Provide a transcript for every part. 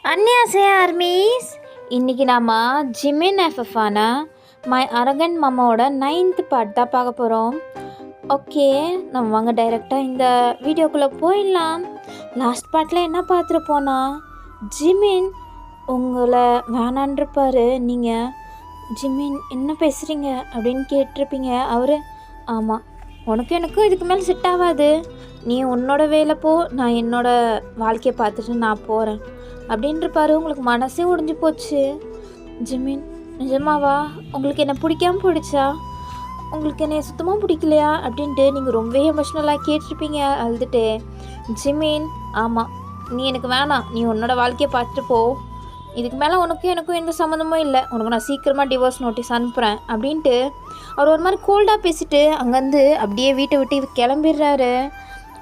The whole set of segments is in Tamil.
அன்னியாசே ஆர்மீஸ். இன்றைக்கி நாம் ஜிமின் எஃப்எஃபான மை அரகன் மாமாவோட 9th பார்ட் தான் பார்க்க போகிறோம். ஓகே, நம்ம வாங்க டைரெக்டாக இந்த வீடியோக்குள்ளே போயிடலாம். லாஸ்ட் பார்ட்டில் என்ன பார்த்துருப்போனா, ஜிமின் உங்களை வேணான்ருப்பார். நீங்கள் ஜிமின் என்ன பேசுகிறீங்க அப்படின்னு கேட்டிருப்பீங்க. அவர் ஆமாம், எனக்கும் இதுக்கு மேலே செட் ஆகாது, நீ உன்னோட வேலை போ, நான் என்னோடய வாழ்க்கையை பார்த்துட்டு நான் போகிறேன் அப்படின்றப்பாரு. உங்களுக்கு மனசே உடைஞ்சு போச்சு. ஜிமின், நிஜமாவா உங்களுக்கு என்ன பிடிக்காம போயிடுச்சா, உங்களுக்கு என்ன சுத்தமாக பிடிக்கலையா அப்படின்ட்டு நீங்கள் ரொம்ப எமோஷ்னலாக கேட்டிருப்பீங்க அழுதுட்டு. ஜிமின், ஆமாம், நீ எனக்கு வேணாம், நீ உன்னோட வாழ்க்கையை பார்த்துட்டு போ, இதுக்கு மேலே எனக்கும் எந்த சம்மந்தமும் இல்லை, உனக்கு நான் சீக்கிரமாக டிவோர்ஸ் நோட்டீஸ் அனுப்புகிறேன் அப்படின்ட்டு அவர் ஒரு மாதிரி கோல்டாக பேசிட்டு அங்கேருந்து அப்படியே வீட்டை விட்டு கிளம்பிடுறாரு.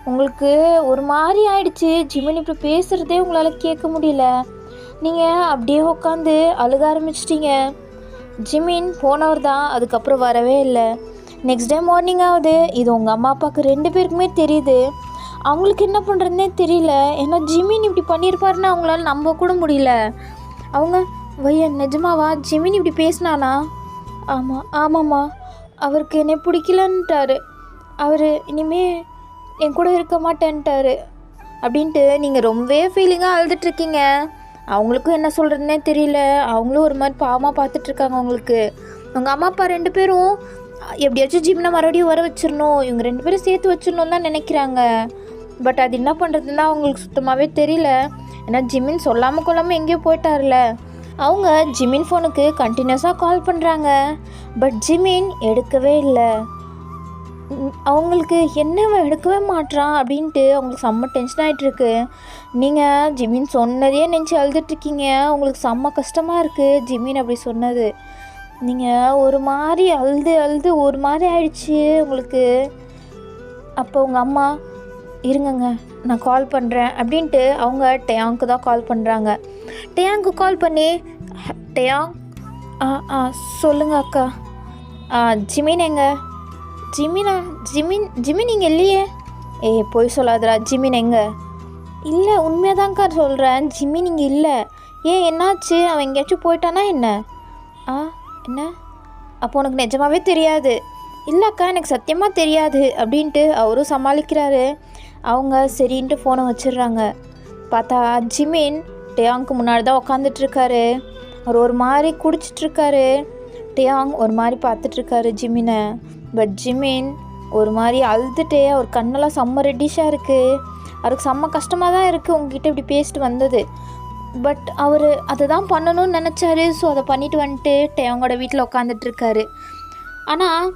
உங்களுக்கு ஒரு மாதிரி ஆயிடுச்சு. ஜிமின் இப்படி பேசுகிறதே உங்களால் கேட்க முடியல. நீங்கள் அப்படியே உட்காந்து அழுக ஆரம்பிச்சிட்டிங்க. ஜிமின் போனவர் தான் அதுக்கப்புறம் வரவே இல்லை. நெக்ஸ்ட் டே மார்னிங் ஆகுது. இது உங்கள் அம்மா அப்பாவுக்கு 2 பேருக்குமே தெரியுது. அவங்களுக்கு என்ன பண்ணுறதுனே தெரியல. ஏன்னா ஜிமின் இப்படி பண்ணியிருப்பாருன்னு அவங்களால நம்ப கூட முடியல. அவங்க வையன், நிஜமாவா ஜிமின் இப்படி பேசினானா? ஆமாம்மா, அவருக்கு என்னை பிடிக்கலன்ட்டாரு, அவர் இனிமே என் கூட இருக்க மாட்டேன்ட்டாரு அப்படின்ட்டு நீங்கள் ரொம்பவே ஃபீலிங்காக அழுதுட்ருக்கீங்க. அவங்களுக்கும் என்ன சொல்கிறதுனே தெரியல. அவங்களும் ஒரு மாதிரி பாவமாக பார்த்துட்ருக்காங்க. உங்களுக்கு உங்கள் அம்மா அப்பா 2 பேரும் எப்படியாச்சும் ஜிம்னை மறுபடியும் வர வச்சிடணும், இவங்க 2 பேரும் சேர்த்து வச்சிடணும் தான் நினைக்கிறாங்க. பட் அது என்ன பண்ணுறதுன்னா அவங்களுக்கு சுத்தமாகவே தெரியல. ஏன்னா ஜிமின் சொல்லாமல் கொள்ளாமல் எங்கேயோ போயிட்டார்ல. அவங்க ஜிமின் ஃபோனுக்கு கண்டினியூஸாக கால் பண்ணுறாங்க. பட் ஜிமின் எடுக்கவே இல்லை. அவங்களுக்கு என்ன எடுக்கவே மாட்றான் அப்படின்ட்டு அவங்களுக்கு செம்ம டென்ஷன் ஆகிட்டுருக்கு. நீங்கள் ஜிமின் சொன்னதையே நினச்சி அழுதுட்ருக்கீங்க. உங்களுக்கு செம்ம கஷ்டமாக இருக்குது ஜிமின் அப்படி சொன்னது. நீங்கள் ஒரு மாதிரி அழுது ஒரு மாதிரி ஆயிடுச்சு உங்களுக்கு. அப்போ உங்கள் அம்மா, இருங்கங்க நான் கால் பண்ணுறேன் அப்படின்ட்டு அவங்க டேயாங்க்கு தான் கால் பண்ணுறாங்க. டேயாங்க்கு கால் பண்ணி, டேயாங், சொல்லுங்கள் அக்கா, ஜிமின் எங்க? ஜிமின் இங்கே இல்லையே. போய் சொல்லாதடா, ஜிமின் எங்கே? இல்லை, உண்மையாக தான்க்கா சொல்கிறேன், ஜிமின் இங்கே இல்லை. ஏன், என்னாச்சு? அவன் எங்கேயாச்சும் போயிட்டானா என்ன? என்ன? அப்போ உனக்கு நிஜமாகவே தெரியாது? இல்லைக்கா, எனக்கு சத்தியமாக தெரியாது அப்படின்ட்டு அவரும் சமாளிக்கிறாரு. அவங்க சரின்ட்டு ஃபோனை வச்சிடுறாங்க. பார்த்தா ஜிமின் டேயாங்க்கு முன்னாடி தான் உக்காந்துட்ருக்காரு. அவர் ஒரு மாதிரி குடிச்சிட்ருக்காரு. டேயாங் ஒரு மாதிரி பார்த்துட்ருக்காரு ஜிமினை. பட் ஜிமின் ஒரு மாதிரி அழுதுட்டே, அவர் கண்ணெல்லாம் செம்ம ரெட்டிஷாக இருக்குது. அவருக்கு செம்ம கஷ்டமாக தான் இருக்குது உங்ககிட்ட இப்படி பேசிட்டு வந்தது. பட் அவர் அதை தான் பண்ணணும்னு நினச்சாரு. ஸோ அதை பண்ணிட்டு வந்துட்டு டேயாங்கோட வீட்டில் உட்காந்துட்ருக்காரு. ஆனால்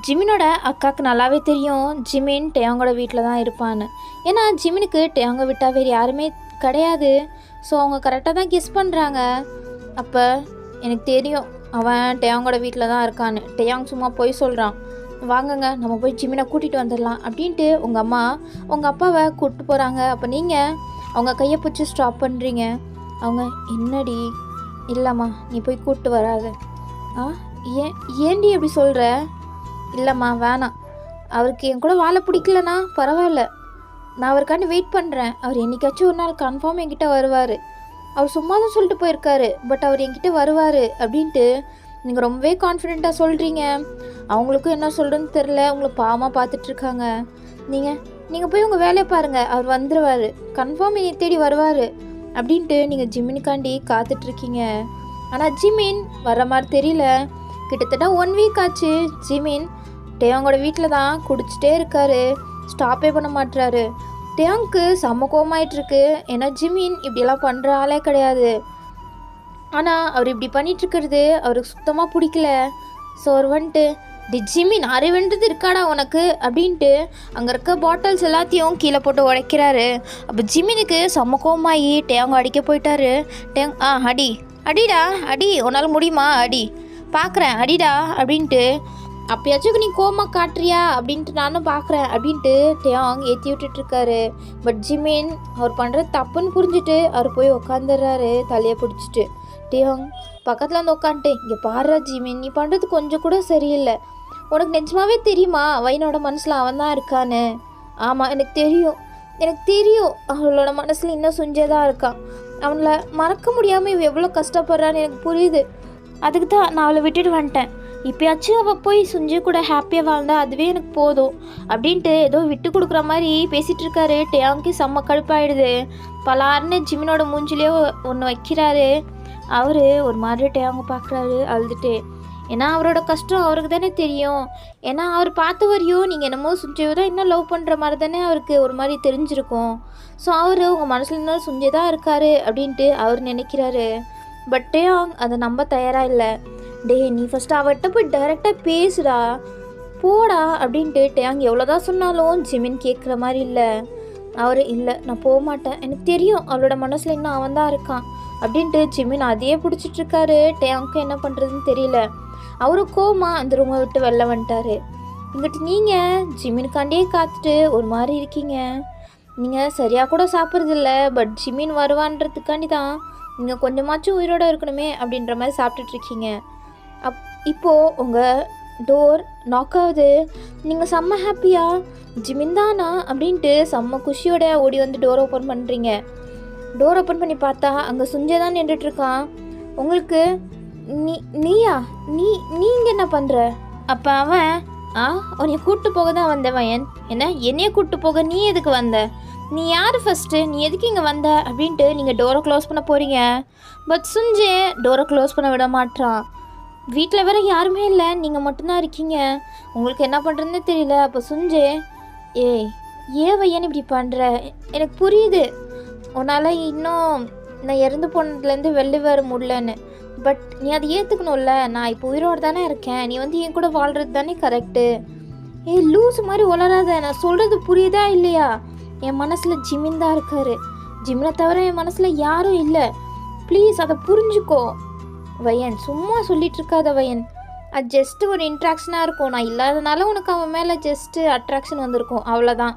ஜிமினோட அக்காவுக்கு நல்லாவே தெரியும் ஜிமின் டேயாங்கோட வீட்டில் தான் இருப்பான்னு. ஏன்னா ஜிமினுக்கு டேயாங்க விட்டால் வேறு யாருமே கிடையாது. ஸோ அவங்க கரெக்டாக தான் கெஸ் பண்ணுறாங்க. அப்போ எனக்கு தெரியும் அவன் டேயாங்கோட வீட்டில் தான் இருக்கான்னு. டேயாங் சும்மா போய் சொல்கிறான். வாங்கங்க நம்ம போய் ஜிமினை கூட்டிகிட்டு வந்துடலாம் அப்படின்ட்டு உங்கள் அம்மா உங்கள் அப்பாவை கூப்பிட்டு போகிறாங்க. அப்போ நீங்கள் அவங்க கையை பிடிச்சி ஸ்டாப் பண்ணுறீங்க. அவங்க, என்னடி? இல்லைம்மா, நீ போய் கூப்பிட்டு வராத. ஏன்டி அப்படி சொல்கிற? இல்லைம்மா வேணாம், அவருக்கு என் கூட வாழ பிடிக்கலனா பரவாயில்ல, நான் அவருக்காண்டி வெயிட் பண்ணுறேன். அவர் என்றைக்காச்சும் ஒரு நாள் கன்ஃபார்ம் என்கிட்ட வருவார். அவர் சும்மா தான் சொல்லிட்டு போயிருக்காரு, பட் அவர் என்கிட்ட வருவார் அப்படின்ட்டு நீங்கள் ரொம்பவே கான்ஃபிடெண்ட்டாக சொல்கிறீங்க. அவங்களுக்கும் என்ன சொல்கிறேன்னு தெரில, உங்களை பாவமாக பார்த்துட்ருக்காங்க. நீங்கள் போய் உங்கள் வேலையை பாருங்கள், அவர் வந்துடுவார், கன்ஃபார்ம் என்னை தேடி வருவார் அப்படின்ட்டு நீங்கள் ஜிமினுக்காண்டி காத்துட்ருக்கீங்க. ஆனால் ஜிமின் வர்ற மாதிரி தெரியல. கிட்டத்தட்ட 1 வீக் ஆச்சு. ஜிமின் டேயாங்கோட வீட்டில் தான் குடிச்சிட்டே இருக்காரு, ஸ்டாப்பே பண்ண மாட்டுறாரு. டேயாங்க்கு செம்ம கோவமாயிட்ருக்கு. ஏன்னா ஜிமின் இப்படியெல்லாம் பண்ணுற ஆளே கிடையாது. ஆனால் அவர் இப்படி பண்ணிகிட்ருக்கிறது அவருக்கு சுத்தமாக பிடிக்கல. ஸோ அவர் வந்துட்டு, ஜிமின் அறிவுன்றது இருக்காடா உனக்கு அப்படின்ட்டு அங்கே இருக்க பாட்டில்ஸ் எல்லாத்தையும் கீழே போட்டு உடைக்கிறாரு. அப்போ ஜிமினுக்கு செம்ம கோவமாகி டேயாங்க அடிக்க போயிட்டாரு. டேயாங், அடிடா அடி, உன்னால் முடியுமா, அடி பார்க்குறேன், அடிடா அப்படின்ட்டு. அப்பயாச்சும் நீ கோவமாக காட்டுறியா அப்படின்ட்டு நானும் பார்க்குறேன் அப்படின்ட்டு டேயாங் ஏற்றி விட்டுட்ருக்காரு. பட் ஜிமின் அவர் பண்ணுறது தப்புன்னு புரிஞ்சுட்டு அவர் போய் உக்காந்துடுறாரு தலையை பிடிச்சிட்டு. டேயாங் பக்கத்தில் வந்து உட்காந்துட்டு, இங்கே பாடுறா ஜிமின், நீ பண்ணுறது கொஞ்சம் கூட சரியில்லை. உனக்கு நிஜமாவே தெரியுமா வைனோட மனசில் அவன் தான் இருக்கான்னு? ஆமாம், எனக்கு தெரியும், அவளோட மனசில் இன்னும் சுஞ்சே தான் இருக்கான். அவளை மறக்க முடியாமல் இவ எவ்வளோ கஷ்டப்படுறான்னு எனக்கு புரியுது. அதுக்கு தான் நான் அவளை விட்டுட்டு வந்துட்டேன். இப்போயாச்சும் அவள் போய் சுஞ்சி கூட ஹாப்பியாக வாழ்ந்தா அதுவே எனக்கு போதும் அப்படின்ட்டு ஏதோ விட்டு கொடுக்குற மாதிரி பேசிகிட்டு இருக்காரு. டேயாங்க்கு செம்ம கடுப்பாயிடுது. பலாருன்னு ஜிமினோட மூஞ்சிலேயே ஒன்று வைக்கிறாரு. அவர் ஒரு மாதிரி டேயாங்க பார்க்குறாரு அழுதுட்டு. ஏன்னா அவரோட கஷ்டம் அவருக்கு தானே தெரியும். ஏன்னா அவர் பார்த்த வரையும் நீங்கள் என்னமோ சுஞ்சியை தான் இன்னும் லவ் பண்ணுற மாதிரி தானே அவருக்கு ஒரு மாதிரி தெரிஞ்சிருக்கும். ஸோ அவர் உங்கள் மனசில் இன்னும் சுஞ்சி தான் இருக்கார் அப்படின்ட்டு அவர் நினைக்கிறாரு. பட் டேயாங் அதை நம்ப தயாராக இல்லை. டே நீ ஃபஸ்ட்டு அவர்கிட்ட போய் டைரெக்டாக பேசுடா போடா அப்படின்ட்டு டேயாங் எவ்வளோதான் சொன்னாலும் ஜிமின் கேட்குற மாதிரி இல்லை. அவர் இல்லை நான் போக மாட்டேன், எனக்கு தெரியும் அவளோட மனசில் இன்னும் அவன் தான் இருக்கான் அப்படின்ட்டு ஜிமின் அதையே பிடிச்சிட்ருக்காரு. டேயாங்க்கு என்ன பண்ணுறதுன்னு தெரியல. அவரு கோமா அந்த ரூமை விட்டு வெளில வந்துட்டாரு. இங்கிட்டு நீங்கள் ஜிமினுக்காண்டியே காத்துட்டு ஒரு மாதிரி இருக்கீங்க. நீங்கள் சரியாக கூட சாப்பிட்றதில்ல. பட் ஜிமின் வருவான்றதுக்காண்டி தான் நீங்கள் கொஞ்சமாச்சும் உயிரோடு இருக்கணுமே அப்படின்ற மாதிரி சாப்பிட்டுட்ருக்கீங்க. இப்போது உங்கள் டோர் நாக் ஆகுது. நீங்கள் செம்ம ஹாப்பியா ஜிமின் தானா அப்படின்ட்டு செம்ம குஷியோட ஓடி வந்து டோர் ஓப்பன் பண்ணுறீங்க. டோர் ஓப்பன் பண்ணி பார்த்தா அங்கே சுஞ்சை தான் நின்றுட்டுருக்கான். உங்களுக்கு நீயா நீங்கள் என்ன பண்ணுற? அப்போ அவன் உன்னைய கூப்பிட்டு போக தான் வந்த வயன். என்னைய கூப்பிட்டு போக நீ எதுக்கு வந்த? நீ யார் ஃபஸ்ட்டு? நீ எதுக்கு இங்கே வந்த அப்படின்ட்டு நீங்கள் டோரை க்ளோஸ் பண்ண போகிறீங்க. பட் சுஞ்சே டோரை க்ளோஸ் பண்ண விட மாட்டான். வீட்டில் வேறு யாருமே இல்லை, நீங்கள் மட்டும்தான் இருக்கீங்க. உங்களுக்கு என்ன பண்ணுறதுன்னு தெரியல. அப்போ சுஞ்சே ஏன் வையன் இப்படி பண்ணுற? எனக்கு புரியுது உன்னால் இன்னும் நான் இறந்து போனதுலேருந்து வெளில வர முடியலன்னு. பட் நீ அதை ஏற்றுக்கணும்ல. நான் இப்போ உயிரோடு தானே இருக்கேன். நீ வந்து என் கூட வாழ்கிறது தானே கரெக்டு. லூஸ் மாதிரி வளராத. நான் சொல்கிறது புரியுதா இல்லையா? என் மனசில் ஜிமின் தான் இருக்கார். ஜிமினை தவிர என் மனசில் யாரும் இல்லை. ப்ளீஸ் அதை புரிஞ்சுக்கோ வயன். சும்மா சொல்லிகிட்டு இருக்காத வயன். அது ஜஸ்ட்டு ஒரு இன்ட்ராக்ஷனாக இருக்கும். நான் இல்லாதனால உனக்கு அவன் மேலே ஜஸ்ட்டு அட்ராக்ஷன் வந்திருக்கும், அவ்வளோதான்.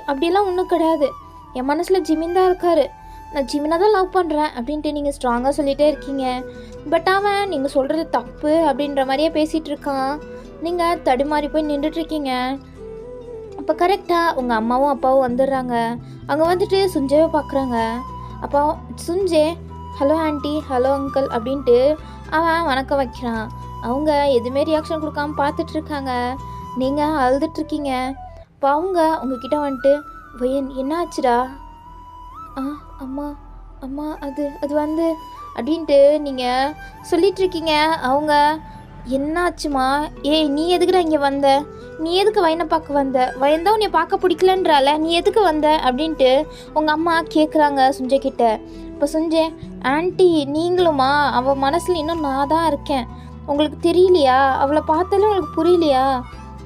அப்படியெல்லாம் ஒன்றும் கிடையாது. என் மனசில் ஜிமின் தான் இருக்கார். நான் ஜிமினை தான் லவ் பண்ணுறேன் அப்படின்ட்டு நீங்கள் ஸ்ட்ராங்காக சொல்லிகிட்டே இருக்கீங்க. பட் அவன் நீங்கள் சொல்கிறது தப்பு அப்படின்ற மாதிரியே பேசிகிட்டு இருக்கான். நீங்கள் தடுமாறி போய் நின்றுட்டுருக்கீங்க. அப்போ கரெக்டாக உங்கள் அம்மாவும் அப்பாவும் வந்துடுறாங்க. அங்கே வந்துட்டு சுஞ்சேவை பார்க்குறாங்க. அப்போ சுஞ்சே ஹலோ ஆண்டி, ஹலோ அங்கிள் அப்படின்ட்டு அவன் வணக்கம் வைக்கிறான். அவங்க எதுவுமே ரியாக்ஷன் கொடுக்காம பார்த்துட்ருக்காங்க. நீங்கள் அழுதுட்ருக்கீங்க. இப்போ அவங்க உங்ககிட்ட வந்துட்டு வயன் என்ன ஆச்சுடா? அம்மா அம்மா அது அது வந்து அப்படின்ட்டு நீங்கள் சொல்லிகிட்ருக்கீங்க. அவங்க என்னாச்சுமா? நீ எதுக்குடா இங்கே வந்த? நீ எதுக்கு வயனை பார்க்க வந்த? வயன் தான் உன்னை பார்க்க பிடிக்கலன்றால நீ எதுக்கு வந்த அப்படின்ட்டு உங்கள் அம்மா கேட்குறாங்க சுஞ்சை கிட்ட. இப்போ சுஞ்சே ஆண்டி நீங்களுமா? அவள் மனசில் இன்னும் நான் தான் இருக்கேன், உங்களுக்கு தெரியலையா? அவளை பார்த்தாலும் உங்களுக்கு புரியலையா?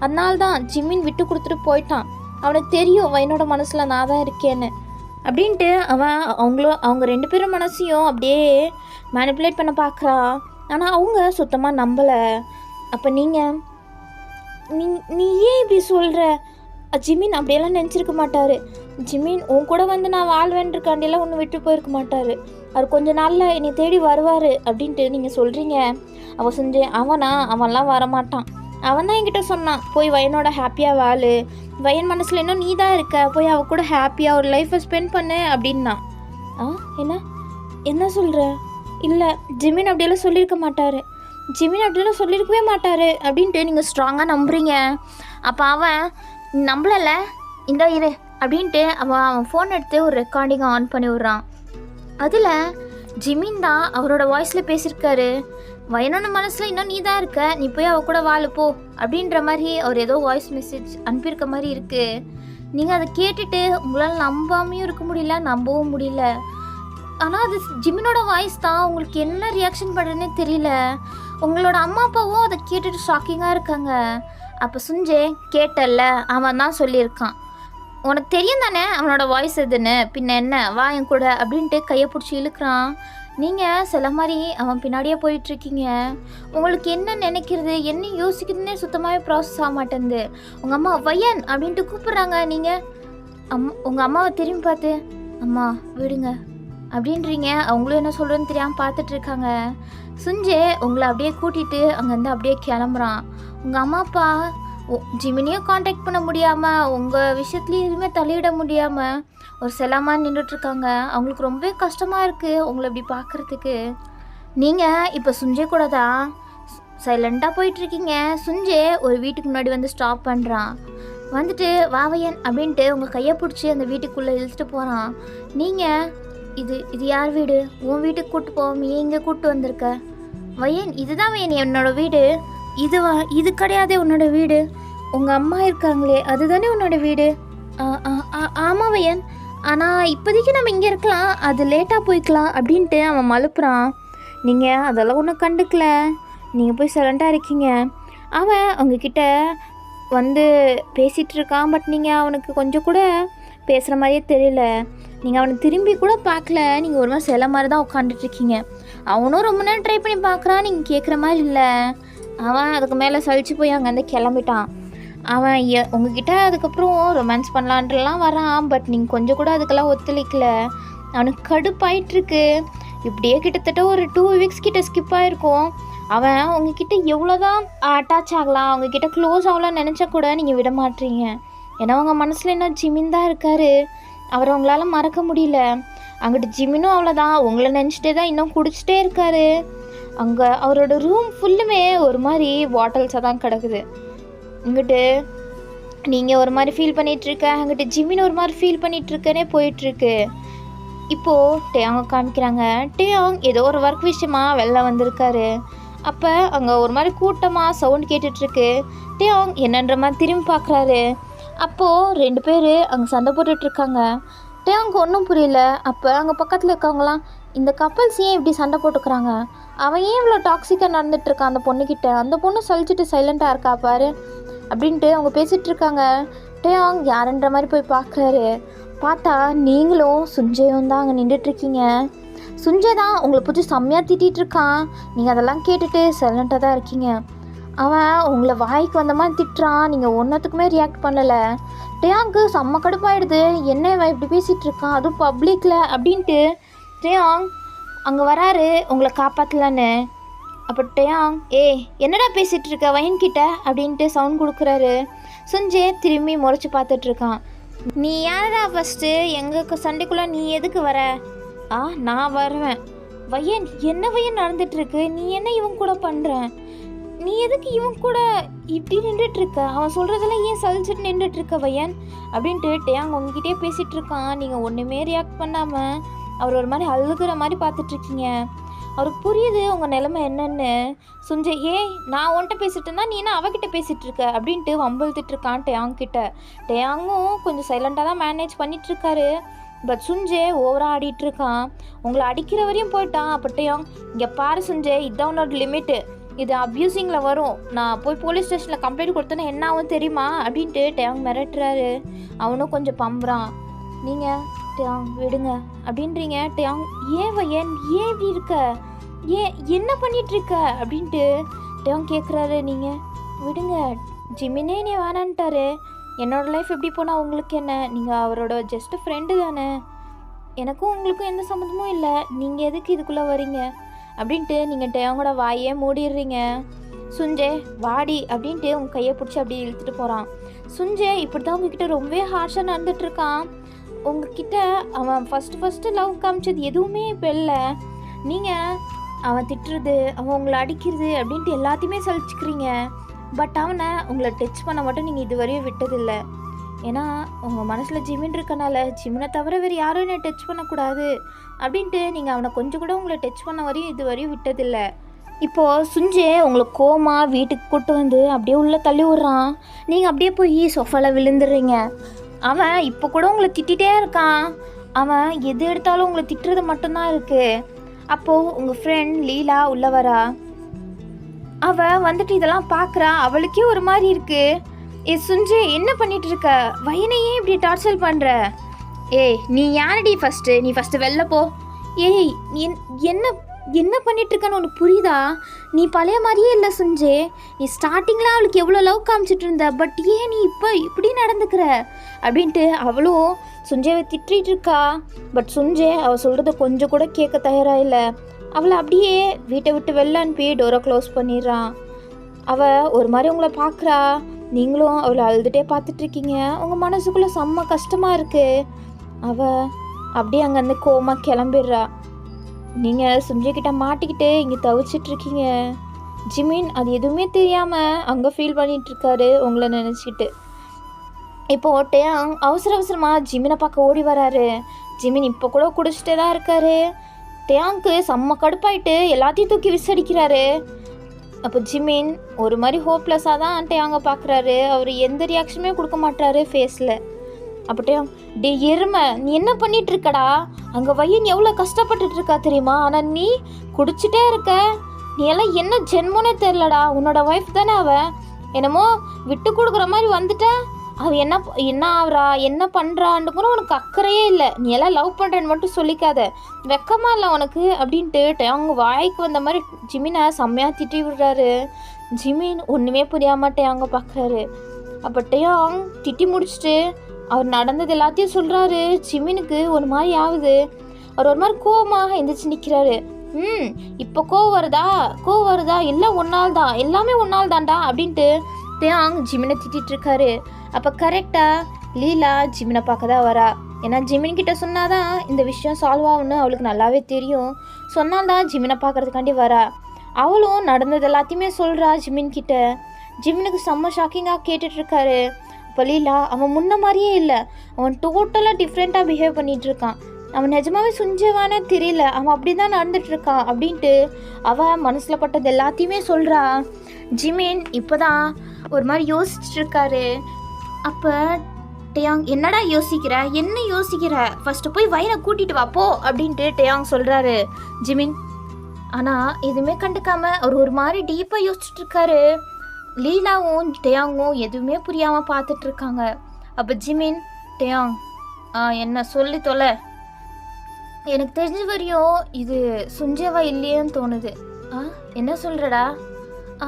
அதனால்தான் ஜிமின் விட்டு கொடுத்துட்டு போயிட்டான். அவனுக்கு தெரியும் வயனோட மனசில் நான் தான் இருக்கேன்னு அப்படின்ட்டு அவன் அவங்க 2 பேரும் மனசையும் அப்படியே மேனிப்புலேட் பண்ண பார்க்குறான். ஆனால் அவங்க சுத்தமாக நம்பலை. அப்போ நீங்கள் நீ ஏன் இப்படி சொல்கிற? ஜிமின் அப்படியெல்லாம் நினச்சிருக்க மாட்டார். ஜிமின் உன் கூட வந்து நான் வாழ்வேன்றக்காண்டியெல்லாம் ஒன்று விட்டு போயிருக்க மாட்டார். அவர் கொஞ்ச நாளில் என்னை தேடி வருவார் அப்படின்ட்டு நீங்கள் சொல்கிறீங்க. அவள் செஞ்சு அவன்லாம் வரமாட்டான். அவன் தான் என்கிட்ட சொன்னான், போய் வயனோட ஹாப்பியாக வாழு, வயன் மனசில் இன்னும் நீ தான் இருக்க, போய் அவள் கூட ஹாப்பியாக ஒரு லைஃப்பை ஸ்பெண்ட் பண்ணு அப்படின்னா. என்ன சொல்கிற? இல்லை ஜிமின் அப்படியெல்லாம் சொல்லியிருக்க மாட்டார், ஜிமின் அப்படியெல்லாம் சொல்லியிருக்கவே மாட்டார் அப்படின்ட்டு நீங்கள் ஸ்ட்ராங்காக நம்புறீங்க. அப்போ அவன் நம்பலல்ல, இந்த இரு அப்படின்ட்டு அவன் ஃபோன் எடுத்து ஒரு ரெக்கார்டிங்கை ஆன் பண்ணி விட்றான். அதில் ஜிமின் தான் அவரோட வாய்ஸில் பேசியிருக்காரு. வயனோட மனசில் இன்னும் நீ தான் இருக்க, நீ போய் அவள் கூட வாழப்போ அப்படின்ற மாதிரி அவர் ஏதோ வாய்ஸ் மெசேஜ் அனுப்பியிருக்க மாதிரி இருக்குது. நீங்கள் அதை கேட்டுட்டு உங்களால் நம்பாமையும் இருக்க முடியல, நம்பவும் முடியல. ஆனால் அது ஜிமினோட வாய்ஸ் தான். உங்களுக்கு என்ன ரியாக்ஷன் பண்ணுறதுனே தெரியல. உங்களோட அம்மா அப்பாவும் அதை கேட்டுட்டு ஷாக்கிங்காக இருக்காங்க. அப்போ சுஞ்சே கேட்டல்ல, அவன் தான் சொல்லியிருக்கான், உனக்கு தெரியும் தானே அவனோட வாய்ஸ் எதுன்னு, பின்ன என்ன வா என் கூட அப்படின்ட்டு கையை பிடிச்சி இழுக்கிறான். நீங்கள் சில மாதிரி அவன் பின்னாடியே போயிட்டுருக்கீங்க. உங்களுக்கு என்ன நினைக்கிறது, என்ன யோசிக்கிறதுனே சுத்தமாகவே ப்ராசஸ் ஆக மாட்டேங்குது. உங்கள் அம்மா வயன் அப்படின்ட்டு கூப்பிட்றாங்க. நீங்கள் உங்கள் அம்மாவை திரும்பி பார்த்து அம்மா விடுங்க அப்படின்றீங்க. அவங்களும் என்ன சொல்கிறேன்னு தெரியாமல் பார்த்துட்ருக்காங்க. சுஞ்சே உங்களை அப்படியே கூட்டிகிட்டு அங்கேருந்து அப்படியே கிளம்புறான். உங்கள் அம்மா அப்பா ஜிமினியும் காண்டாக்ட் பண்ண முடியாமல் உங்கள் விஷயத்துலேயும் எதுவுமே தலையிட முடியாமல் ஒரு செல்லமாக நின்றுட்டுருக்காங்க. அவங்களுக்கு ரொம்பவே கஷ்டமாக இருக்குது உங்களை இப்படி பார்க்குறதுக்கு. நீங்கள் இப்போ சுஞ்சே கூட தான் சைலண்ட்டாக போயிட்டுருக்கீங்க. சுஞ்சே ஒரு வீட்டுக்கு முன்னாடி வந்து ஸ்டாப் பண்ணுறான். வந்துட்டு வாவையன் அப்படின்ட்டு உங்கள் கையை பிடிச்சி அந்த வீட்டுக்குள்ளே இழுத்துட்டு போகிறான். நீங்கள் இது யார் வீடு? உன் வீட்டுக்கு கூப்பிட்டு போவோம், நீ எங்கே கூப்பிட்டு வந்திருக்க? வையன், இதுதான் வையன் என்னோட வீடு. இது கிடையாதே உன்னோட வீடு. உங்கள் அம்மா இருக்காங்களே அதுதானே உன்னோட வீடு. ஆமாம் வையன், ஆனால் இப்போதைக்கு நம்ம இங்கே இருக்கலாம், அது லேட்டாக போய்க்கலாம் அப்படின்ட்டு அவன் மலுப்புறான். நீங்கள் அதெல்லாம் ஒன்றும் கண்டுக்கல, நீங்கள் போய் சைலண்ட்டாக இருக்கீங்க. அவன் அவங்கக்கிட்ட வந்து பேசிகிட்டு இருக்கான். பட் நீங்கள் அவனுக்கு கொஞ்சம் கூட பேசுகிற மாதிரியே தெரியல. நீங்கள் அவனை திரும்பி கூட பார்க்கல. நீங்கள் ஒரு மாதிரி சில மாதிரி தான் உட்காந்துட்ருக்கீங்க. அவனும் ரொம்ப நேரம் ட்ரை பண்ணி பார்க்குறான், நீங்கள் கேட்குற மாதிரி இல்லை. அவன் அதுக்கு மேலே சலிச்சு போய் அங்கேருந்து கிளம்பிட்டான். அவன் உங்ககிட்ட அதுக்கப்புறம் ரொமான்ஸ் பண்ணலான்ட்டுலாம் வரான். பட் நீங்கள் கொஞ்சம் கூட அதுக்கெல்லாம் ஒத்துழைக்கல. அவனுக்கு கடுப்பாயிட்ருக்கு. இப்படியே கிட்டத்தட்ட ஒரு 2 வீக்ஸ் கிட்ட ஸ்கிப் ஆகிருக்கும். அவன் உங்ககிட்ட எவ்வளோ தான் அட்டாச் ஆகலாம், அவங்கக்கிட்ட க்ளோஸ் ஆகலாம்னு நினச்சா கூட நீங்கள் விட மாட்டீங்க. ஏன்னா உங்கள் மனசில் என்ன ஜிமின் தான் இருக்கார். அவரை உங்களால் மறக்க முடியல. அங்கிட்டு ஜிமினும் அவ்வளோதான், உங்களை நினச்சிட்டே தான் இன்னும் குடிச்சிட்டே இருக்கார். அங்கே அவரோட ரூம் ஃபுல்லுமே ஒரு மாதிரி பாட்டில்ஸாக தான் கிடக்குது. இங்கிட்டு நீங்கள் ஒரு மாதிரி ஃபீல் பண்ணிகிட்ருக்க, அங்கிட்டு ஜிமின் ஒரு மாதிரி ஃபீல் பண்ணிகிட்ருக்கனே போயிட்டுருக்கு. இப்போது டேயாங்க காமிக்கிறாங்க. டேயாங் ஏதோ ஒரு ஒர்க் விஷயமா வெளில வந்திருக்காரு. அப்போ அங்கே ஒரு மாதிரி கூட்டமாக சவுண்ட் கேட்டுட்ருக்கு. டேயாங் என்னன்ற மாதிரி திரும்பி பார்க்குறாரு. அப்போது 2 பேர் அங்கே சண்டை போட்டுட்ருக்காங்க. டேயாங்க்கு ஒன்றும் புரியல. அப்போ அங்கே பக்கத்தில் இருக்கவங்களாம் இந்த கப்பல்ஸ் ஏன் இப்படி சண்டை போட்டுக்கிறாங்க, அவன் ஏன் இவ்வளோ டாக்ஸிக்காக நடந்துகிட்ருக்கான் அந்த பொண்ணுக்கிட்ட, அந்த பொண்ணு சலிச்சுட்டு சைலண்ட்டாக இருக்கா பாரு அப்படின்ட்டு அவங்க பேசிகிட்ருக்காங்க. டேயாங் யாருன்ற மாதிரி போய் பார்க்குறாரு. பார்த்தா நீங்களும் சுஞ்சயும் தான் அங்கே நின்றுட்டுருக்கீங்க. சுஞ்சை தான் உங்களை பிடிச்சி செம்மையாக திட்டிகிட்டு இருக்கான். நீங்கள் அதெல்லாம் கேட்டுட்டு சைலண்ட்டாக தான் இருக்கீங்க. அவன் உங்களை வாய்க்கு வந்த மாதிரி திட்டுறான். நீங்கள் ஒன்றத்துக்குமே ரியாக்ட் பண்ணலை. டேயாங்க்கு செம்ம கடுப்பாயிடுது. என்ன இவன் இப்படி பேசிகிட்டு இருக்கான், அதுவும் பப்ளிக்கில் அப்படின்ட்டு. டேயாங் அங்கே வராரு உங்களை காப்பாற்றலான்னு. அப்போ டேயாங் என்னடா பேசிகிட்டு இருக்க வயன்கிட்ட அப்படின்ட்டு சவுண்ட் கொடுக்குறாரு. சுஞ்சே திரும்பி முறைச்சி பார்த்துட்ருக்கான். நீ யாரடா ஃபஸ்ட்டு எங்களுக்கு சண்டைக்குள்ளே நீ எதுக்கு வர? நான் வருவேன். வையன் என்ன வையன் நடந்துட்டுருக்கு, நீ என்ன இவன் கூட பண்ணுற, நீ எதுக்கு இவன் கூட இப்படி நின்றுட்டுருக்க, அவன் சொல்கிறதெல்லாம் ஏன் சலிச்சுட்டு நின்றுட்டுருக்க வையன் அப்படின்ட்டு டேயாங் உங்ககிட்டே பேசிகிட்டு இருக்கான். நீங்கள் ஒன்றுமே ரியாக்ட் பண்ணாமல் அவர் ஒரு மாதிரி அழுகிற மாதிரி பார்த்துட்ருக்கீங்க. அவருக்கு புரியுது உங்கள் நிலைமை என்னன்னு. சுஞ்சை நான் உன்கிட்ட பேசிட்டேன்னா நீ என்ன அவகிட்ட பேசிகிட்ருக்க அப்படின்ட்டு வம்பிழுத்துட்ருக்கான் டேயாங் கிட்ட. டேயாங்கும் கொஞ்சம் சைலண்ட்டாக தான் மேனேஜ் பண்ணிகிட்ருக்காரு. பட் சுஞ்சே ஓவராக ஆடிட்டுருக்கான். உங்களை அடிக்கிற வரையும் போயிட்டான். அப்போ டேயாங் இங்கே பாரு சுஞ்சே, இதுதான் உன்னோட லிமிட்டு, இது அப்யூசிங்கில் வரும், நான் போய் போலீஸ் ஸ்டேஷனில் கம்ப்ளைண்ட் கொடுத்தேன்னா என்ன ஆகும் தெரியுமா அப்படின்ட்டு டேயாங் மிரட்டுறாரு. அவனும் கொஞ்சம் பம்புறான். நீங்கள் டேயாங் விடுங்க அப்படின்றீங்க. டேயாங் ஏன் இப்படி இருக்க, என்ன பண்ணிகிட்ருக்க அப்படின்ட்டு டேயாங் கேட்குறாரு. நீங்கள் விடுங்க, ஜிமினே நீ வேணான்ட்டாரு, என்னோடய லைஃப் எப்படி போனால் உங்களுக்கு என்ன, நீங்கள் அவரோட ஜஸ்ட்டு ஃப்ரெண்டு தானே, எனக்கும் உங்களுக்கும் எந்த சம்மந்தமும் இல்லை, நீங்கள் எதுக்கு இதுக்குள்ளே வரீங்க அப்படின்ட்டு நீங்கள் டேயாங்கோட வாயே மூடிடுறீங்க. சுஞ்சே வாடி அப்படின்ட்டு உங்கள் கையை பிடிச்சி அப்படியே இழுத்துட்டு போகிறான். சுஞ்சே இப்படி தான் உங்ககிட்ட ரொம்பவே ஹார்ஷாக நடந்துகிட்ருக்கான். உங்ககிட்ட அவன் ஃபஸ்ட்டு லவ் காமிச்சது எதுவுமே இப்போ இல்லை. நீங்கள் அவன் திட்டுறது, அவன் உங்களை அடிக்கிறது அப்படின்ட்டு எல்லாத்தையுமே சலிச்சுக்கிறீங்க. பட் அவனை உங்களை டச் பண்ண மட்டும் நீங்கள் இதுவரையும் விட்டதில்லை. ஏன்னா உங்கள் மனசில் ஜிமின் இருக்கனால ஜிமினை தவிர வேறு யாரும் என்னை டச் பண்ணக்கூடாது அப்படின்ட்டு நீங்கள் அவனை கொஞ்சம் கூட உங்களை டச் பண்ண வரையும் இதுவரையும் விட்டதில்லை. இப்போது சுஞ்சே உங்களை கோமா வீட்டுக்கு கூட்டு வந்து அப்படியே உள்ளே தள்ளி விட்றான். நீங்கள் அப்படியே போய் சொஃபாவில் விழுந்துடுறீங்க. அவன் இப்போ கூட உங்களை திட்டிகிட்டே இருக்கான். அவன் எது எடுத்தாலும் உங்களை திட்டுறது மட்டும்தான் இருக்குது. அப்போது உங்கள் ஃப்ரெண்ட் லீலா உள்ளே வரா. அவள் வந்துட்டு இதெல்லாம் பார்க்குறா. அவளுக்கே ஒரு மாதிரி இருக்குது. சுஞ்சே என்ன பண்ணிட்டு இருக்க, வயனையே இப்படி டார்ச்சர் பண்ணுற, நீ யாரடி ஃபஸ்ட்டு, நீ ஃபஸ்ட்டு வெளில போ. என்ன பண்ணிகிட்ருக்கன்னு உனக்கு புரியுதா? நீ பழைய மாதிரியே இல்லை சுஞ்சே. நீ ஸ்டார்டிங்கில் அவளுக்கு எவ்வளோ லவ் காமிச்சிட்டு இருந்த, பட் ஏன் நீ இப்போ இப்படி நடந்துக்கிற அப்படின்ட்டு அவளும் சுஞ்சேவை திட்டிகிட்டு இருக்கா. பட் சுஞ்சே அவள் சொல்கிறத கொஞ்சம் கூட கேட்க தயாராக இல்லை. அவளை அப்படியே வீட்டை விட்டு வெளில அனுப்பி டோரை க்ளோஸ் பண்ணிடுறான். அவள் ஒரு மாதிரி உங்களை பார்க்குறா. நீங்களும் அவளை அழுதுகிட்டே பார்த்துட்ருக்கீங்க. உங்கள் மனசுக்குள்ளே செம்ம கஷ்டமாக இருக்குது. அவள் அப்படியே அங்கேருந்து கோவமாக கிளம்பிடுறா. நீங்கள் சுஞ்சிக்கிட்ட மாட்டிக்கிட்டு இங்கே தவிச்சிட்ருக்கீங்க. ஜிமின் அது எதுவுமே தெரியாமல் அங்கே ஃபீல் பண்ணிகிட்ருக்காரு உங்களை நினச்சிக்கிட்டு. இப்போது டேயாங் அவசரமாக ஜிமினை பார்க்க ஓடி வராரு. ஜிமின் இப்போ கூட குடிச்சிட்டே தான் இருக்காரு. டேயாங்க்கு செம்ம கடுப்பாயிட்டு எல்லாத்தையும் தூக்கி விசடிக்கிறாரு. அப்போ ஜிமின் ஒரு மாதிரி ஹோப்லெஸ்ஸாக தான் டேயாங்கை பார்க்குறாரு. அவர் எந்த ரியாக்ஷனுமே கொடுக்க மாட்டாரு ஃபேஸில். அப்போ டேயாங், டே எருமை, நீ என்ன பண்ணிகிட்ருக்கடா? அங்கே வையன் எவ்வளோ கஷ்டப்பட்டுட்டு இருக்கா தெரியுமா? ஆனால் நீ குடிச்சிட்டே இருக்க. நீ எல்லாம் என்ன ஜென்மோனே தெரிலடா. உன்னோட ஒய்ஃப் தானே அவள். என்னமோ விட்டு கொடுக்குற மாதிரி வந்துட்ட. அவள் என்ன ஆகுறா என்ன பண்ணுறான்னு கூட உனக்கு அக்கறையே இல்லை. நீ எல்லாம் லவ் பண்ணுறேன்னு மட்டும் சொல்லிக்காத. வெக்கமா இல்லை உனக்கு அப்படின்ட்டு அவங்க வாய்க்கு வந்த மாதிரி ஜிமினை செம்மையாக திட்டி விடுறாரு. ஜிமின் ஒன்றுமே புரியாம டேயாங்க பார்க்குறாரு. அப்போ டேயாங் திட்டி முடிச்சுட்டு அவர் நடந்தது எல்லாத்தையும் சொல்கிறாரு. ஜிமினுக்கு ஒரு மாதிரி ஆகுது. அவர் ஒரு மாதிரி கோவமாக எந்திரிச்சு நிற்கிறாரு. இப்போ கோவம் வருதா எல்லாம் ஒன்றால் தான், எல்லாமே ஒன்றால் தான்டா அப்படின்ட்டு டேயாங் ஜிமினை திட்டிகிட்டு இருக்காரு. அப்போ கரெக்டாக லீலா ஜிமினை பார்க்க தான் வரா. ஏன்னா ஜிமின்கிட்ட சொன்னாதான் இந்த விஷயம் சால்வ் ஆகும்னு அவளுக்கு நல்லாவே தெரியும். சொன்னால்தான் ஜிமினை பார்க்குறதுக்காண்டி வரா. அவளும் நடந்தது எல்லாத்தையுமே சொல்கிறா ஜிமின்கிட்ட. ஜிமினுக்கு செம்ம ஷாக்கிங்காக கேட்டுட்ருக்காரு. அப்போ லீலா அவன் முன்ன மாதிரியே இல்லை. அவன் டோட்டலாக டிஃப்ரெண்ட்டாக பிஹேவ் பண்ணிகிட்ருக்கான். அவன் நிஜமாவே சுஞ்சவானே தெரியல. அவன் அப்படி தான் நடந்துட்டுருக்கான் அப்படின்ட்டு அவன் மனசில் பட்டது எல்லாத்தையுமே சொல்கிறா. ஜிமின் இப்போ தான் ஒரு மாதிரி யோசிச்சுட்ருக்காரு. அப்போ டேயாங், என்னடா என்ன யோசிக்கிற? ஃபஸ்ட்டு போய் வயிறை கூட்டிகிட்டு வாப்போ அப்படின்ட்டு டேயாங் சொல்கிறாரு. ஜிமின் ஆனால் எதுவுமே கண்டுக்காம அவர் ஒரு மாதிரி டீப்பாக யோசிச்சுட்ருக்காரு. லீலாவும் டேயாங்கும் எதுவுமே புரியாமல் பார்த்துட்ருக்காங்க. அப்போ ஜிமின், டேயாங் என்ன சொல்லி தொலை. எனக்கு தெரிஞ்ச வரையும் இது சுஞ்சேவா இல்லையேன்னு தோணுது. என்ன சொல்கிறடா?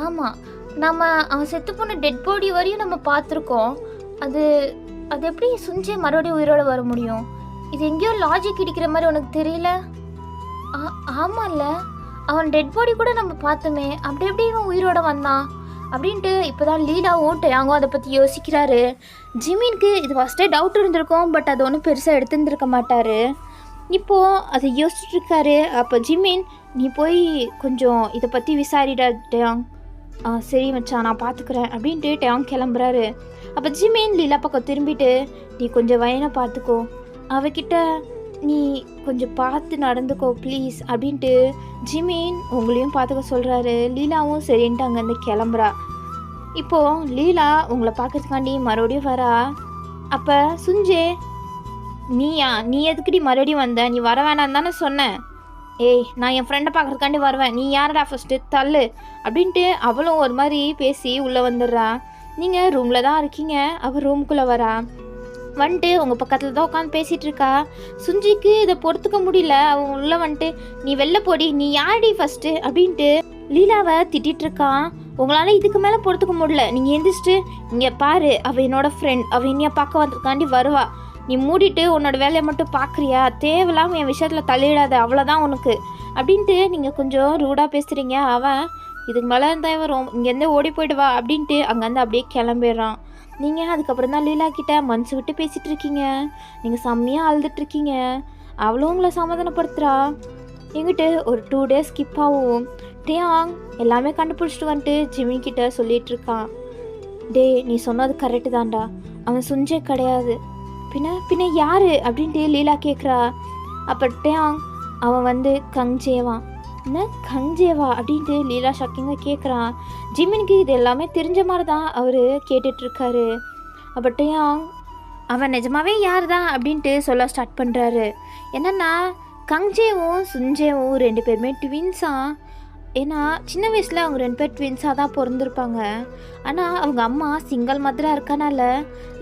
ஆமாம், நம்ம அவன் செத்து போன டெட் பாடி வரையும் நம்ம பார்த்துருக்கோம். அது எப்படி சுஞ்சே மறுபடியும் உயிரோடு வர முடியும்? இது எங்கேயோ லாஜிக் இடிக்கிற மாதிரி உனக்கு தெரியல? ஆமாம்ல, அவன் டெட் பாடி கூட நம்ம பார்த்தோமே. அப்படி எப்படி இவன் உயிரோட வந்தான் அப்படின்ட்டு இப்போ தான் லீலாவும் டேயாங்கும் அதை பற்றி யோசிக்கிறாரு. ஜிமினுக்கு இது ஃபஸ்ட்டே டவுட் இருந்திருக்கும். பட் அது ஒன்றும் பெருசாக எடுத்துருந்துருக்க மாட்டார். இப்போது அதை யோசிச்சுட்ருக்காரு. அப்போ ஜிமின், நீ போய் கொஞ்சம் இதை பற்றி விசாரிடா டேயாங். சரி மச்சான், நான் பார்த்துக்குறேன் அப்படின்ட்டு டேயாங் கிளம்புறாரு. அப்போ ஜிமின் லீலா பக்கம் திரும்பிட்டு, நீ கொஞ்சம் வயனை பார்த்துக்கோ, அவகிட்ட நீ கொஞ்சம் பார்த்து நடந்துக்கோ ப்ளீஸ் அப்படின்ட்டு ஜிமின் உங்களையும் பார்த்துக்க சொல்கிறாரு. லீலாவும் சரின்ட்டு அங்கேருந்து கிளம்புறா. இப்போது லீலா உங்களை பார்க்கறதுக்காண்டி மறுபடியும் வரா. அப்போ சுஞ்சே, நீ எதுக்குடி மறுபடியும் வந்த? நீ வர வேணான்னு தானே சொன்னேன். ஏய், நான் என் ஃப்ரெண்டை பார்க்குறதுக்காண்டி வருவேன், நீ யாரடா ஃபஸ்ட்டு தள்ளு அப்படின்ட்டு அவளும் ஒரு மாதிரி பேசி உள்ளே வந்துடுறா. நீங்கள் ரூமில் தான் இருக்கீங்க. அவள் ரூமுக்குள்ளே வரா. வந்துட்டு உங்கள் பக்கத்தில் தான் உட்காந்து பேசிகிட்டு இருக்கா. சுஞ்சிக்கு இதை பொறுத்துக்க முடியல. அவன் உள்ளே வந்துட்டு, நீ வெளில போடி, நீ யாரடி ஃபஸ்ட்டு அப்படின்ட்டு லீலாவை திட்டிகிட்ருக்கான். உங்களால் இதுக்கு மேலே பொறுத்துக்க முடியல. நீங்கள் எந்திரிச்சிட்டு இங்கே பாரு, அவள் என்னோடய ஃப்ரெண்ட், அவள் என்னைய பார்க்க வந்ததுக்காண்டி வருவா. நீ மூடிட்டு உன்னோட வேலையை மட்டும் பார்க்குறியா? தேவையில்லாமல் என் விஷயத்தில் தள்ளிடாத, அவ்வளோதான் உனக்கு அப்படின்ட்டு நீங்கள் கொஞ்சம் ரூடாக பேசுகிறீங்க. அவன் இதுக்கு மேலே இருந்தால் வரும், இங்கேருந்து ஓடி போயிடுவா அப்படின்ட்டு அங்கேருந்து அப்படியே கிளம்பிடுறான். நீங்கள் அதுக்கப்புறம் தான் லீலா கிட்ட மனசு விட்டு பேசிகிட்டு இருக்கீங்க. நீங்கள் செம்மையாக அழுதுட்ருக்கீங்க. அவளும் உங்களை சமாதானப்படுத்துகிறா. எங்கிட்ட ஒரு 2 days ஸ்கிப் ஆகும். டேயாங் எல்லாமே கண்டுபிடிச்சிட்டு வந்துட்டு ஜிமின் கிட்ட சொல்லிகிட்டு இருக்கான். டே, நீ சொன்னது கரெக்டு தான்டா. அவன் சுஞ்சே கிடையாது. பின்ன யாரு அப்படின்ட்டு லீலா கேட்குறா. அப்போ டேயாங், அவன் கங்ஜேவான். என்ன கங்ஜேவா அப்படின்ட்டு லீலா ஷாக்கிங்காக கேட்குறான். ஜிமினுக்கு இது எல்லாமே தெரிஞ்ச மாதிரி தான் அவர் கேட்டுட்ருக்காரு. அப்போ டேயாங், அவன் நிஜமாவே யார் தான் அப்படின்ட்டு சொல்ல ஸ்டார்ட் பண்ணுறாரு. என்னென்னா கங்ஜேவும் சுஞ்சேவும் 2 பேருமே ட்வின்ஸா. ஏன்னா சின்ன வயசில் அவங்க 2 பேர் ட்வின்ஸாக தான் பிறந்திருப்பாங்க. ஆனால் அவங்க அம்மா சிங்கிள் மதராக இருக்கனால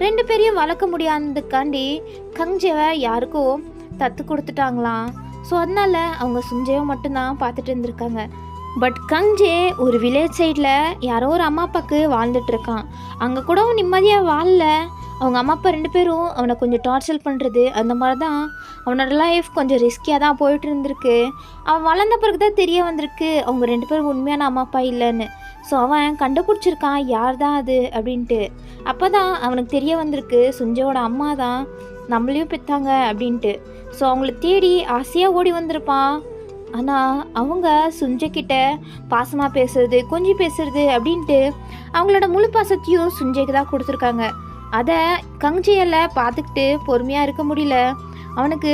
2 பேரையும் வளர்க்க முடியாததுக்காண்டி கங்ஜேவை யாருக்கோ தத்து கொடுத்துட்டாங்களாம். ஸோ அதனால் அவங்க சுஞ்சேவை மட்டும்தான் பார்த்துட்டு இருந்திருக்காங்க. பட் கங்ஜே ஒரு வில்லேஜ் சைடில் யாரோ ஒரு அம்மா அப்பாவுக்கு வாழ்ந்துட்டுருக்கான். அங்கே கூட நிம்மதியாக வாழல. அவங்க அம்மா அப்பா 2 பேரும் அவனை கொஞ்சம் டார்ச்சர் பண்ணுறது அந்த மாதிரி தான் அவனோட லைஃப் கொஞ்சம் ரிஸ்கியாக தான் போயிட்டு இருந்திருக்கு. அவன் வளர்ந்த பிறகு தான் தெரிய வந்திருக்கு அவங்க 2 பேரும் உண்மையான அம்மா அப்பா இல்லைன்னு. ஸோ அவன் கண்டுபிடிச்சிருக்கான் யார் தான் அது அப்படின்ட்டு. அப்போ தான் அவனுக்கு தெரிய வந்திருக்கு சுஞ்சையோட அம்மா தான் நம்மளையும் பெற்றாங்க அப்படின்ட்டு. ஸோ அவங்கள தேடி ஆசையாக ஓடி வந்திருப்பான். ஆனால் அவங்க சுஞ்சைக்கிட்ட பாசமாக பேசுறது கொஞ்சம் பேசுறது அப்படின்ட்டு அவங்களோட முழு பாசத்தையும் சுஞ்சைக்கு தான் கொடுத்துருக்காங்க. அதை கங்ஜியால் பார்த்துக்கிட்டு பொறுமையாக இருக்க முடியல. அவனுக்கு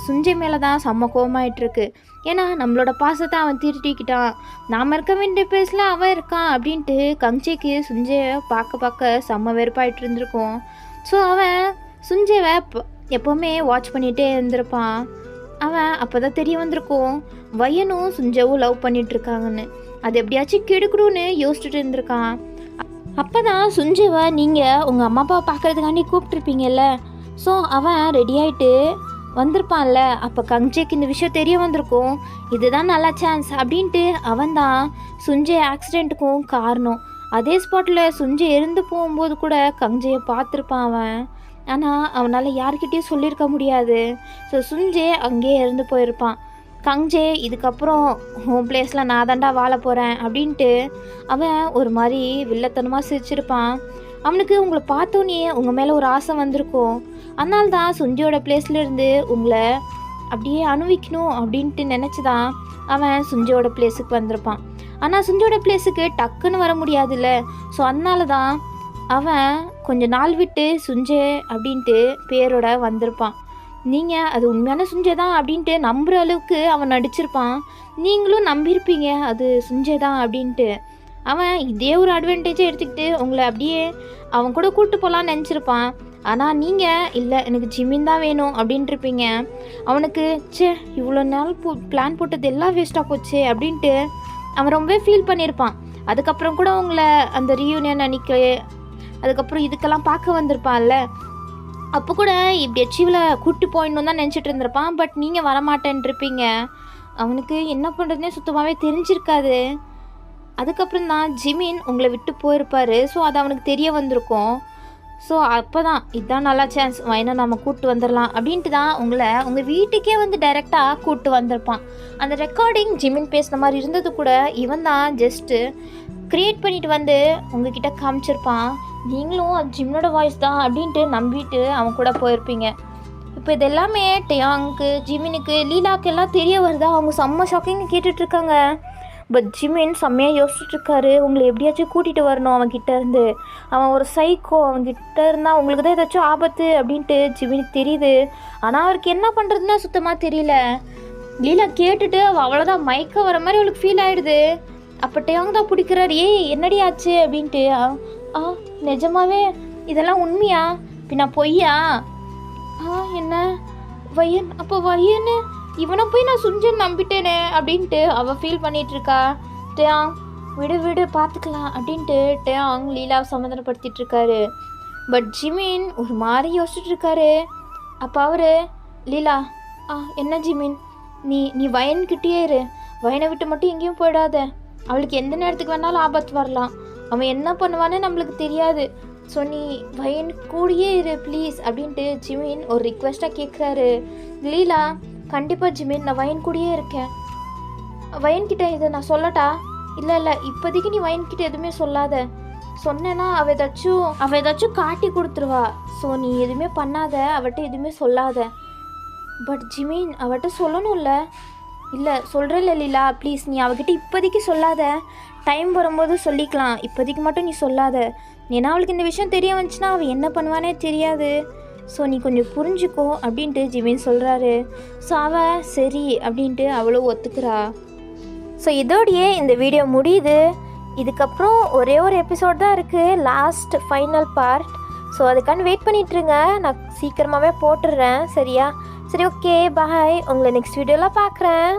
சுஞ்சை மேலே தான் செம்ம கோவமாயிட்டுருக்கு. ஏன்னா நம்மளோட பாசத்தை அவன் திருட்டிக்கிட்டான், நாம் இருக்க வேண்டிய பேஸில் அவன் இருக்கான் அப்படின்ட்டு கங்ஜிக்கு சுஞ்சையை பார்க்க செம்ம வெறுப்பாயிட்டு இருந்திருக்கும். ஸோ அவன் சுஞ்சைவை எப்போவுமே வாட்ச் பண்ணிகிட்டே இருந்திருப்பான். அவன் அப்போ தான் தெரிய வந்திருக்கும் வயனும் சுஞ்சவும் லவ் பண்ணிகிட்ருக்காங்கன்னு. அது எப்படியாச்சும் கெடுக்கணும்னு யோசிச்சுட்டு இருந்திருக்கான். அப்போ தான் சுஞ்சவை நீங்கள் உங்கள் அம்மா அப்பாவை பார்க்குறதுக்காண்டி கூப்பிட்ருப்பீங்கல்ல. ஸோ அவன் ரெடி ஆகிட்டு வந்திருப்பான்ல. அப்போ கங்ஜைக்கு இந்த விஷயம் தெரிய வந்திருக்கும். இதுதான் நல்ல சான்ஸ் அப்படின்ட்டு அவன் தான் சுஞ்சை ஆக்சிடெண்ட்டுக்கும் காரணம். அதே ஸ்பாட்டில் சுஞ்சை இருந்து போகும்போது கூட கங்ஜையை பார்த்துருப்பான் அவன். ஆனால் அவனால் யார்கிட்டையும் சொல்லியிருக்க முடியாது. ஸோ சுஞ்சை அங்கேயே இருந்து போயிருப்பான். கங்ஜே இதுக்கப்புறம் ஹோம் பிளேஸில் நான் தாண்டா வாழ போகிறேன் அப்படின்ட்டு அவன் ஒரு மாதிரி வில்லத்தனமாக சிரிச்சிருப்பான். அவனுக்கு உங்களை பார்த்தோன்னே உங்கள் மேலே ஒரு ஆசை வந்திருக்கும். அதனால தான் சுஞ்சையோட பிளேஸ்லேருந்து உங்களை அப்படியே அணுவிக்கணும் அப்படின்ட்டு நினச்சி தான் அவன் சுஞ்சையோட பிளேஸுக்கு வந்திருப்பான். ஆனால் சுஞ்சையோட பிளேஸுக்கு டக்குன்னு வர முடியாதுல்ல. ஸோ அதனால தான் அவன் கொஞ்சம் நாள் விட்டு சுஞ்சை அப்படின்ட்டு பேரோட வந்திருப்பான். நீங்கள் அது உண்மையான சுஞ்சை தான் அப்படின்ட்டு நம்புகிற அளவுக்கு அவன் நடிச்சிருப்பான். நீங்களும் நம்பியிருப்பீங்க அது சுஞ்சை தான் அப்படின்ட்டு. அவன் இதே ஒரு அட்வான்டேஜை எடுத்துக்கிட்டு உங்களை அப்படியே அவன் கூட கூப்பிட்டு போகலான்னு நினச்சிருப்பான். ஆனால் நீங்கள் இல்லை எனக்கு ஜிமின் தான் வேணும் அப்படின்ட்டுருப்பீங்க. அவனுக்கு இவ்வளோ நாள் பிளான் போட்டது எல்லாம் வேஸ்ட்டாக போச்சு அப்படின்ட்டு அவன் ரொம்பவே ஃபீல் பண்ணியிருப்பான். அதுக்கப்புறம் கூட உங்களை அந்த ரீயூனியன் அன்னைக்கு அதுக்கப்புறம் இதுக்கெல்லாம் பார்க்க வந்திருப்பான்ல. அப்போ கூட இப்படி அச்சீவில் கூப்பிட்டு போயிடணும் தான் நினச்சிட்டு இருந்திருப்பான். பட் நீங்கள் வரமாட்டேன்ருப்பீங்க. அவனுக்கு என்ன பண்ணுறதுனே சுத்தமாகவே தெரிஞ்சிருக்காது. அதுக்கப்புறம் தான் ஜிமின் உங்களை விட்டு போயிருப்பார். ஸோ அது அவனுக்கு தெரிய வந்திருக்கும். ஸோ அப்போ தான் இதுதான் நல்ல சான்ஸ் வேணா நம்ம கூப்பிட்டு வந்துடலாம் அப்படின்ட்டு தான் உங்களை உங்கள் வீட்டுக்கே வந்து டைரெக்டாக கூப்பிட்டு வந்திருப்பான். அந்த ரெக்கார்டிங் ஜிமின் பேசுன மாதிரி இருந்தது கூட இவன் தான் ஜஸ்ட்டு க்ரியேட் பண்ணிட்டு வந்து உங்ககிட்ட காமிச்சிருப்பான். நீங்களும் அது ஜிம்னோட வாய்ஸ் தான் அப்படின்ட்டு நம்பிட்டு அவன் கூட போயிருப்பீங்க. இப்போ இது எல்லாமே டயாங்க்கு ஜிமினுக்கு லீலாக்கு எல்லாம் தெரிய வருதா. அவங்க செம்ம ஷாக்கிங் கேட்டுட்ருக்காங்க. பட் ஜிமின் செம்மையாக யோசிச்சுட்ருக்காரு. உங்களை எப்படியாச்சும் கூட்டிகிட்டு வரணும் அவன்கிட்ட இருந்து. அவன் ஒரு சைக்கோ, அவன்கிட்ட இருந்தால் உங்களுக்கு தான் ஏதாச்சும் ஆபத்து அப்படின்ட்டு ஜிமினுக்கு தெரியுது. ஆனால் அவருக்கு என்ன பண்ணுறதுன்னா சுத்தமாக தெரியல. லீலா கேட்டுட்டு அவள் அவ்வளோதான் மயக்க வர மாதிரி அவளுக்கு ஃபீல் ஆகிடுது. அப்போ டயாங் தான் பிடிக்கிறாரு. என்னடி ஆச்சு அப்படின்ட்டு. நிஜமாவே இதெல்லாம் உண்மையா பின்ன பொய்யா? என்ன வயன் அப்போ வயன்னு இவனை போய் நான் சுஞ்சன் நம்பிட்டேனே அப்படின்ட்டு அவள் ஃபீல் பண்ணிகிட்ருக்கா. டயாங் விடு பார்த்துக்கலாம் அப்படின்ட்டு டயாங் லீலாவை சமாதானப்படுத்திகிட்ருக்காரு. பட் ஜிமின் ஒரு மாதிரி யோசிச்சுட்ருக்காரு. அப்போ அவர் லீலா என்ன ஜிமின் நீ வயன்கிட்டே இரு. வயனை விட்டு மட்டும் எங்கேயும் போயிடாத. அவளுக்கு எந்த நேரத்துக்கு வேணாலும் ஆபத்து வரலாம். அவன் என்ன பண்ணுவான்னு நம்மளுக்கு தெரியாது. ஸோ நீ வயன் கூடயே இரு ப்ளீஸ் அப்படின்ட்டு ஜிமின் ஒரு ரிக்வெஸ்ட்டாக கேட்குறாரு. லீலா கண்டிப்பாக ஜிமின் நான் வயன் கூடயே இருக்கேன். வயன்கிட்ட இதை நான் சொல்லட்டா? இல்லை இப்போதைக்கு நீ வயன்கிட்ட எதுவுமே சொல்லாத. சொன்னேன்னா அவள் ஏதாச்சும் காட்டி கொடுத்துருவா. ஸோ நீ எதுவுமே பண்ணாத, அவட்ட எதுவுமே சொல்லாத. பட் ஜிமின் அவட்ட சொல்லணும்ல. இல்லை சொல்கிறேன் லீலா ப்ளீஸ் நீ அவகிட்ட இப்போதைக்கு சொல்லாத. டைம் வரும்போது சொல்லிக்கலாம். இப்போதைக்கு மட்டும் நீ சொல்லாத. ஏன்னா அவளுக்கு இந்த விஷயம் தெரிய வந்துச்சுன்னா அவள் என்ன பண்ணுவானே தெரியாது. ஸோ நீ கொஞ்சம் புரிஞ்சுக்கோ அப்படின்ட்டு ஜிமின் சொல்கிறாரு. ஸோ அவள் சரி அப்படின்ட்டு அவளும் ஒத்துக்கிறா. ஸோ இதோடையே இந்த வீடியோ முடியுது. இதுக்கப்புறம் ஒரே ஒரு எபிசோட் தான் இருக்குது, லாஸ்ட் ஃபைனல் பார்ட். ஸோ அதுக்கான வெயிட் பண்ணிகிட்ருங்க. நான் சீக்கிரமாகவே போட்டுடுறேன். சரியா? சரி ஓகே பாய். உங்களை நெக்ஸ்ட் வீடியோவில் பார்க்குறேன்.